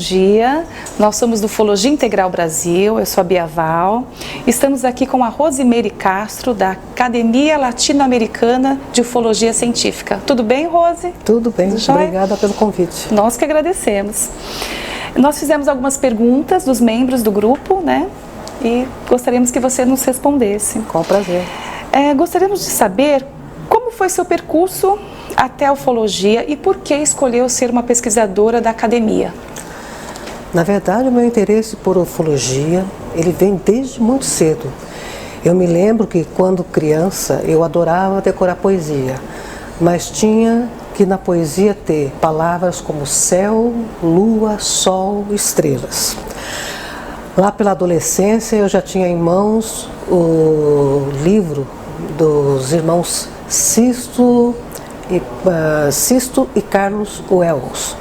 dia. Nós somos do Ufologia Integral Brasil, eu sou a Bia Val. Estamos aqui com a Rosimeire Castro, da Academia Latino-Americana de Ufologia Científica. Tudo bem, Rose? Tudo bem, Joia? Obrigada pelo convite. Nós que agradecemos. Nós fizemos algumas perguntas dos membros do grupo, né? E gostaríamos que você nos respondesse. Com prazer. Gostaríamos de saber como foi seu percurso até a ufologia e por que escolheu ser uma pesquisadora da academia? Na verdade, o meu interesse por ufologia, ele vem desde muito cedo. Eu me lembro que quando criança eu adorava decorar poesia, mas tinha que na poesia ter palavras como céu, lua, sol, estrelas. Lá pela adolescência eu já tinha em mãos o livro dos irmãos Sisto e Carlos Wells,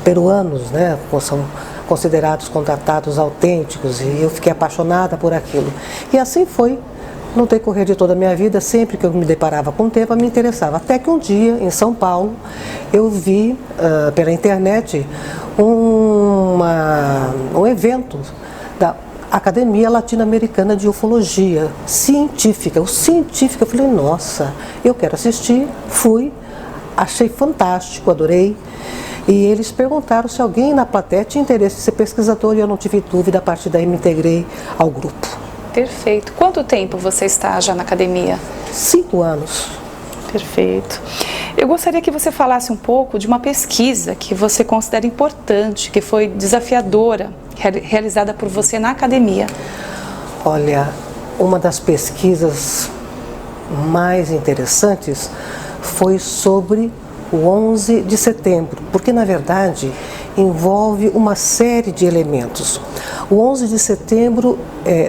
peruanos, né? São considerados contratados autênticos, e eu fiquei apaixonada por aquilo. E assim foi no decorrer de toda a minha vida. Sempre que eu me deparava com o tema, me interessava. Até que um dia, em São Paulo, eu vi pela internet um evento da Academia Latino-Americana de Ufologia Científica. O científico, eu falei, nossa, eu quero assistir. Fui, achei fantástico, adorei. E eles perguntaram se alguém na plateia tinha interesse em ser pesquisador, e eu não tive dúvida. A partir daí me integrei ao grupo. Perfeito. Quanto tempo você está já na academia? 5 anos. Perfeito. Eu gostaria que você falasse um pouco de uma pesquisa que você considera importante, que foi desafiadora, realizada por você na academia. Olha, uma das pesquisas mais interessantes foi sobre o 11 de setembro, porque na verdade envolve uma série de elementos. O 11 de setembro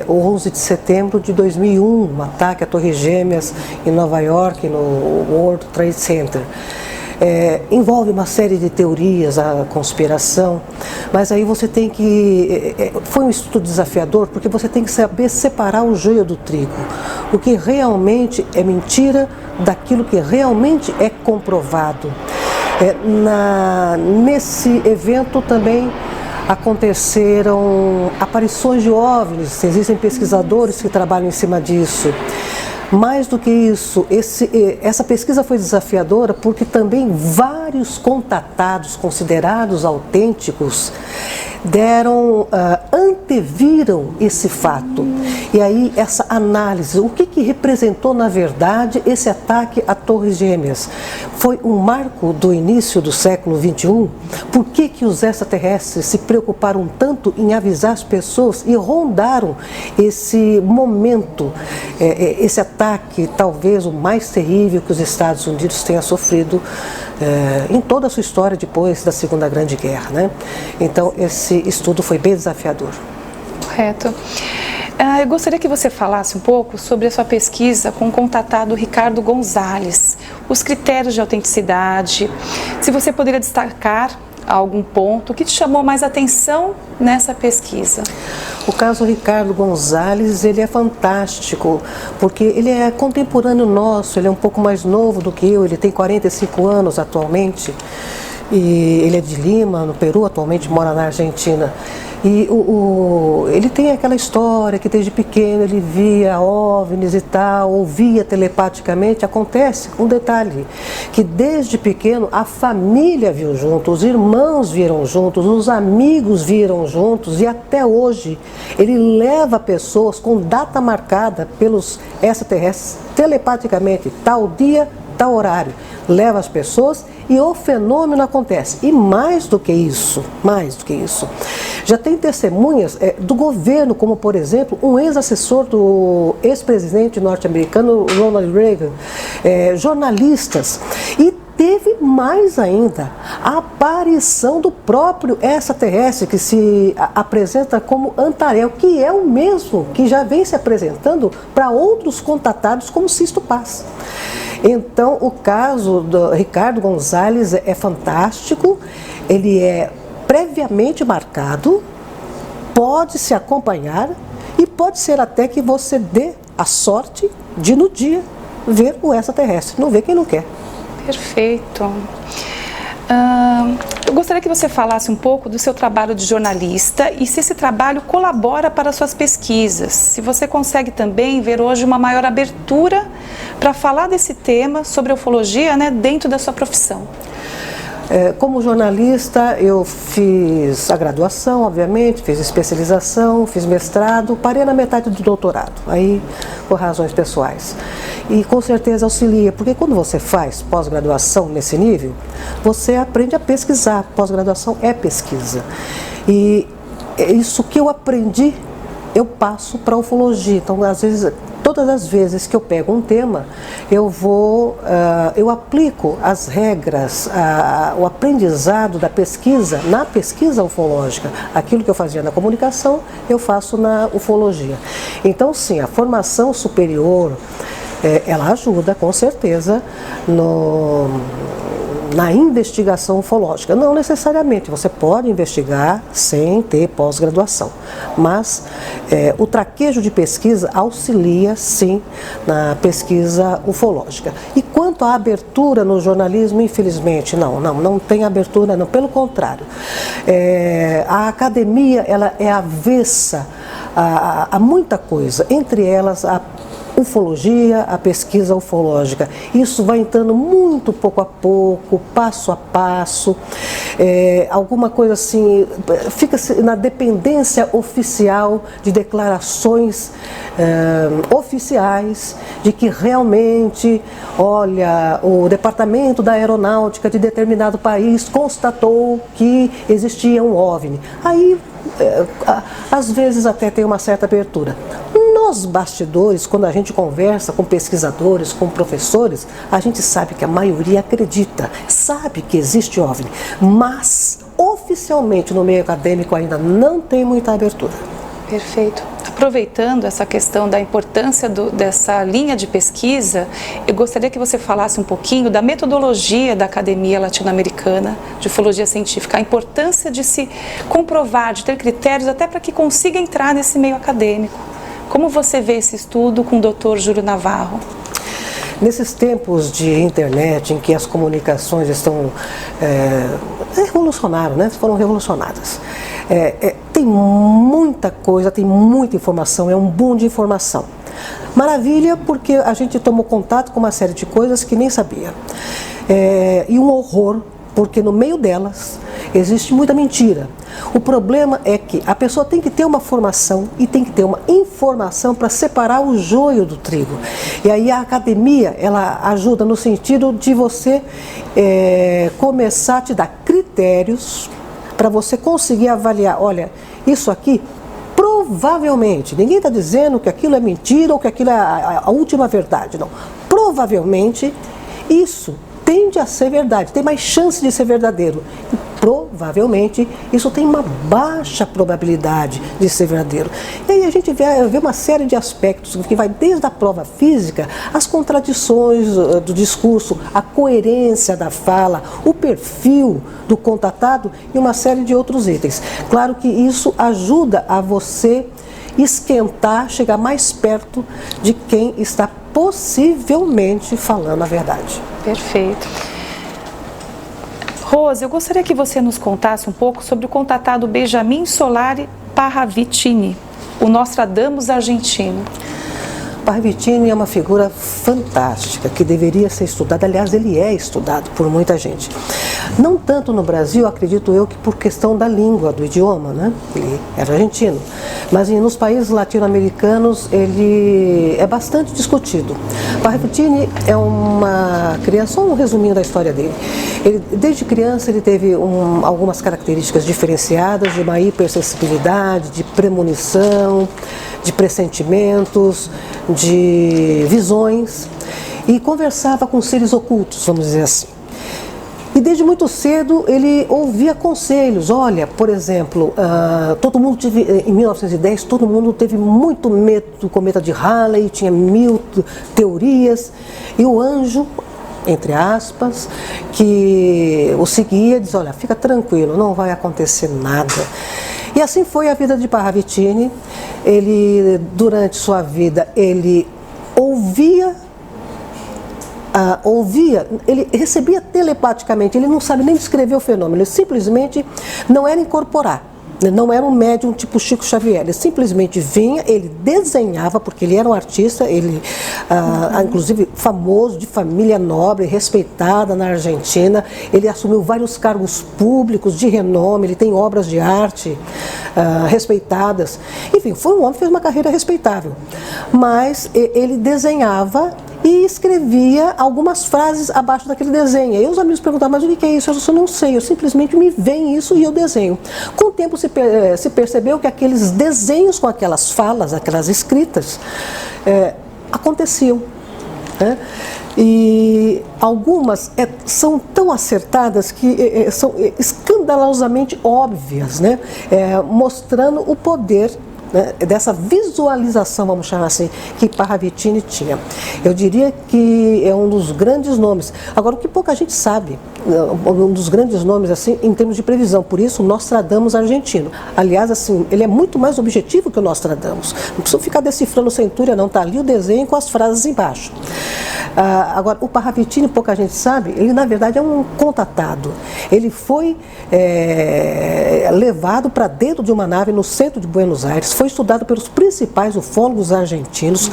o 11 de setembro de 2001, um ataque a Torres Gêmeas em Nova York, no World Trade Center. Envolve uma série de teorias, a conspiração, mas aí você tem que... foi um estudo desafiador, porque você tem que saber separar o joio do trigo, o que realmente é mentira daquilo que realmente é comprovado. Nesse evento também aconteceram aparições de OVNIs, existem pesquisadores que trabalham em cima disso. Mais do que isso, essa pesquisa foi desafiadora porque também vários contatados considerados autênticos anteviram esse fato. E aí essa análise, o que representou na verdade esse ataque a Torres Gêmeas? Foi um marco do início do século XXI? Por que os extraterrestres se preocuparam tanto em avisar as pessoas e rondaram esse momento, esse ataque talvez o mais terrível que os Estados Unidos tenham sofrido em toda a sua história depois da Segunda Grande Guerra, né? Então esse estudo foi bem desafiador. Correto. Eu gostaria que você falasse um pouco sobre a sua pesquisa com o contatado Ricardo Gonzalez, os critérios de autenticidade, se você poderia destacar algum ponto que te chamou mais atenção nessa pesquisa. O caso Ricardo Gonzalez, ele é fantástico, porque ele é contemporâneo nosso, ele é um pouco mais novo do que eu, ele tem 45 anos atualmente, e ele é de Lima, no Peru, atualmente mora na Argentina. E ele tem aquela história que desde pequeno ele via OVNIs e tal, ouvia telepaticamente. Acontece um detalhe, que desde pequeno a família viu junto, os irmãos viram juntos, os amigos viram juntos, e até hoje ele leva pessoas com data marcada pelos extraterrestres telepaticamente, tal dia, tal horário, leva as pessoas e o fenômeno acontece. E mais do que isso, já tem testemunhas do governo, como por exemplo, um ex-assessor do ex-presidente norte-americano Ronald Reagan, jornalistas, e teve mais ainda a aparição do próprio extraterrestre que se apresenta como Antarel, que é o mesmo que já vem se apresentando para outros contatados como Sisto Paz. Então o caso do Ricardo Gonzalez é fantástico, ele é previamente marcado, pode se acompanhar e pode ser até que você dê a sorte de no dia ver o extraterrestre, não vê quem não quer. Perfeito. Eu gostaria gostaria que você falasse um pouco do seu trabalho de jornalista e se esse trabalho colabora para suas pesquisas. Se você consegue também ver hoje uma maior abertura para falar desse tema sobre a ufologia, né, dentro da sua profissão. Como jornalista, eu fiz a graduação, obviamente, fiz especialização, fiz mestrado, parei na metade do doutorado, aí por razões pessoais. E com certeza auxilia, porque quando você faz pós-graduação nesse nível, você aprende a pesquisar. Pós-graduação é pesquisa. E isso que eu aprendi, eu passo para a ufologia. Então, às vezes, todas as vezes que eu pego um tema, eu aplico as regras, o aprendizado da pesquisa na pesquisa ufológica. Aquilo que eu fazia na comunicação, eu faço na ufologia. Então, sim, a formação superior, ela ajuda, com certeza, na investigação ufológica. Não necessariamente, você pode investigar sem ter pós-graduação, mas o traquejo de pesquisa auxilia, sim, na pesquisa ufológica. E quanto à abertura no jornalismo, infelizmente, não tem abertura, não, pelo contrário. A academia, ela é avessa a muita coisa, entre elas a ufologia, a pesquisa ufológica. Isso vai entrando muito pouco a pouco, passo a passo, alguma coisa assim, fica na dependência oficial de declarações oficiais de que realmente, olha, o Departamento da Aeronáutica de determinado país constatou que existia um OVNI. Aí, às vezes até tem uma certa abertura. Nos bastidores, quando a gente conversa com pesquisadores, com professores, a gente sabe que a maioria acredita, sabe que existe OVNI, mas oficialmente no meio acadêmico ainda não tem muita abertura. Perfeito. Aproveitando essa questão da importância dessa linha de pesquisa, eu gostaria que você falasse um pouquinho da metodologia da Academia Latino-Americana de Ufologia Científica, a importância de se comprovar, de ter critérios até para que consiga entrar nesse meio acadêmico. Como você vê esse estudo com o Dr. Júlio Navarro? Nesses tempos de internet, em que as comunicações estão revolucionaram, né? Foram revolucionadas. Tem muita coisa, tem muita informação, é um boom de informação. Maravilha, porque a gente tomou contato com uma série de coisas que nem sabia. E um horror, porque no meio delas existe muita mentira. O problema é que a pessoa tem que ter uma formação e tem que ter uma informação para separar o joio do trigo. E aí a academia, ela ajuda no sentido de você começar a te dar critérios para você conseguir avaliar, olha, isso aqui provavelmente, ninguém está dizendo que aquilo é mentira ou que aquilo é a última verdade, não. Provavelmente isso tende a ser verdade, tem mais chance de ser verdadeiro. E provavelmente isso tem uma baixa probabilidade de ser verdadeiro. E aí a gente vê uma série de aspectos que vai desde a prova física, as contradições do discurso, a coerência da fala, o perfil do contatado e uma série de outros itens. Claro que isso ajuda a você esquentar, chegar mais perto de quem está possivelmente falando a verdade. Perfeito. Rose, eu gostaria que você nos contasse um pouco sobre o contatado Benjamin Solari Parravicini, o Nostradamus argentino. Parravicini é uma figura fantástica que deveria ser estudada, aliás, ele é estudado por muita gente. Não tanto no Brasil, acredito eu, que por questão da língua, do idioma, né? Ele era argentino, mas nos países latino-americanos ele é bastante discutido. Parravicini é uma criança, só um resuminho da história dele. Desde criança ele teve algumas características diferenciadas de uma hipersensibilidade, de premonição, de pressentimentos, de visões, e conversava com seres ocultos, vamos dizer assim. E desde muito cedo ele ouvia conselhos. Olha, por exemplo, em 1910 todo mundo teve muito medo do cometa de Halley, tinha 1000 teorias, e o anjo, entre aspas, que o seguia, diz, olha, fica tranquilo, não vai acontecer nada. E assim foi a vida de Parravicini. Ele, durante sua vida, ele ouvia ouvia, ele recebia telepaticamente, ele não sabe nem descrever o fenômeno, ele simplesmente não era incorporar. Não era um médium tipo Chico Xavier, ele simplesmente vinha, ele desenhava, porque ele era um artista, ele, inclusive famoso, de família nobre, respeitada na Argentina, ele assumiu vários cargos públicos de renome, ele tem obras de arte respeitadas, enfim, foi um homem que fez uma carreira respeitável, mas ele desenhava e escrevia algumas frases abaixo daquele desenho. E os amigos perguntavam, mas o que é isso? Eu não sei, eu simplesmente me vem isso e eu desenho. Com o tempo se percebeu que aqueles desenhos com aquelas falas, aquelas escritas, aconteciam. Né? E algumas são tão acertadas que são escandalosamente óbvias, né? Mostrando o poder, né, dessa visualização, vamos chamar assim, que Parravicini tinha. Eu diria que é um dos grandes nomes. Agora, o que pouca gente sabe, um dos grandes nomes assim em termos de previsão, por isso o Nostradamus argentino. Aliás, assim, ele é muito mais objetivo que o Nostradamus. Não precisa ficar decifrando centúria, não, está ali o desenho com as frases embaixo. Agora, o Parravicini, pouca gente sabe, ele na verdade é um contatado. Ele foi levado para dentro de uma nave no centro de Buenos Aires, foi estudado pelos principais ufólogos argentinos.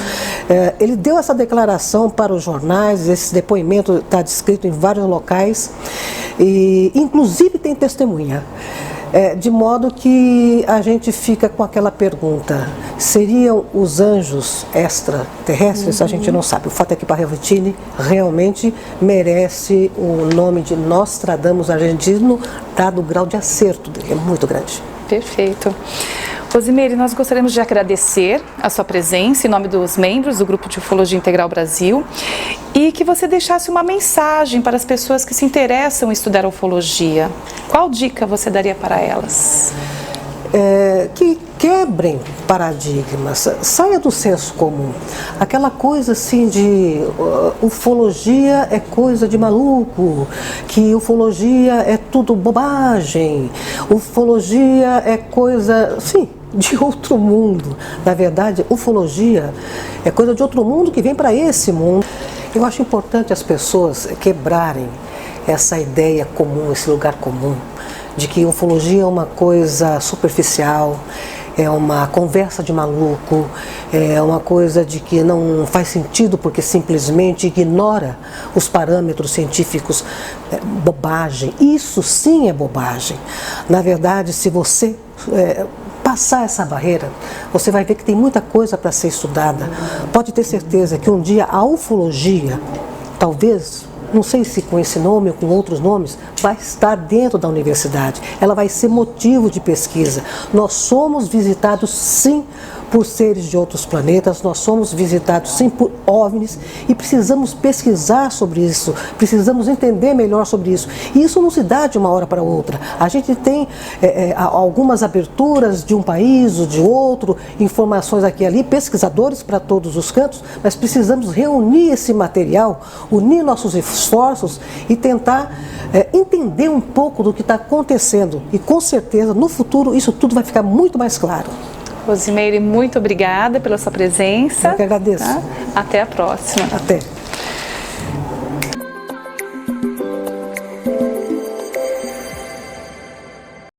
Ele deu essa declaração para os jornais, esse depoimento está descrito em vários locais, e inclusive tem testemunha. De modo que a gente fica com aquela pergunta, seriam os anjos extraterrestres? A gente não sabe. O fato é que Parravicini realmente merece o nome de Nostradamus argentino, dado o grau de acerto dele, é muito grande. Perfeito. Rosimeire, nós gostaríamos de agradecer a sua presença em nome dos membros do Grupo de Ufologia Integral Brasil e que você deixasse uma mensagem para as pessoas que se interessam em estudar ufologia. Qual dica você daria para elas? Que quebrem paradigmas, saia do senso comum. Aquela coisa assim de ufologia é coisa de maluco, que ufologia é tudo bobagem, ufologia é coisa, sim, de outro mundo. Na verdade, ufologia é coisa de outro mundo que vem para esse mundo. Eu acho importante as pessoas quebrarem essa ideia comum, esse lugar comum, de que ufologia é uma coisa superficial, é uma conversa de maluco, é uma coisa de que não faz sentido porque simplesmente ignora os parâmetros científicos. Bobagem, isso sim é bobagem. Na verdade, se você passar essa barreira, você vai ver que tem muita coisa para ser estudada. Pode ter certeza que um dia a ufologia, talvez, não sei se com esse nome ou com outros nomes, vai estar dentro da universidade. Ela vai ser motivo de pesquisa. Nós somos visitados, sim, por seres de outros planetas, nós somos visitados, sim, por OVNIs e precisamos pesquisar sobre isso, precisamos entender melhor sobre isso. E isso não se dá de uma hora para outra. A gente tem algumas aberturas de um país ou de outro, informações aqui e ali, pesquisadores para todos os cantos, mas precisamos reunir esse material, unir nossos esforços e tentar entender um pouco do que está acontecendo. E com certeza, no futuro, isso tudo vai ficar muito mais claro. Rosimeire, muito obrigada pela sua presença. Eu que agradeço. Tá? Até a próxima. Até.